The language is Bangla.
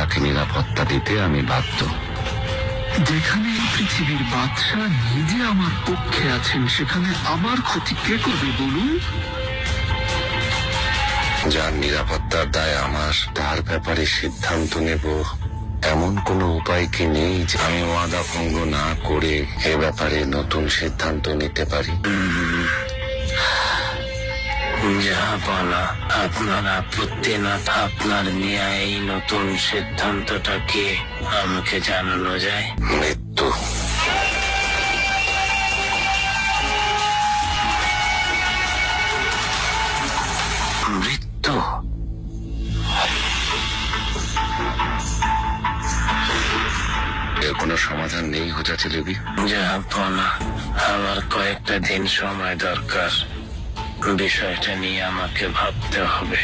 তাকে নিরাপত্তা দিতে আমি বাধ্য। যেখানে এই পৃথিবীর বাদশাহ নিজে আমার পক্ষে আছেন, সেখানে আমার ক্ষতি কে করবে বলুন? যার নিরাপত্তার দায় আমার, তার ব্যাপারে সিদ্ধান্ত নেব এমন কোনো উপায় কি নেই যে আমি ওয়াদা ভঙ্গ না করে এ ব্যাপারে নতুন সিদ্ধান্ত নিতে পারি? জাহাপনা, আপনার আপত্তি না আপনার নিয়ে এই নতুন সিদ্ধান্তটা কি আমাকে জানানো যায়? মৃত্যু। মৃত্যু? এর কোনো সমাধান নেই হোজা চেলেবি? জাহাপনা, আমার কয়েকটা দিন সময় দরকার। বিষয়টা নিয়ে আমাকে ভাবতে হবে।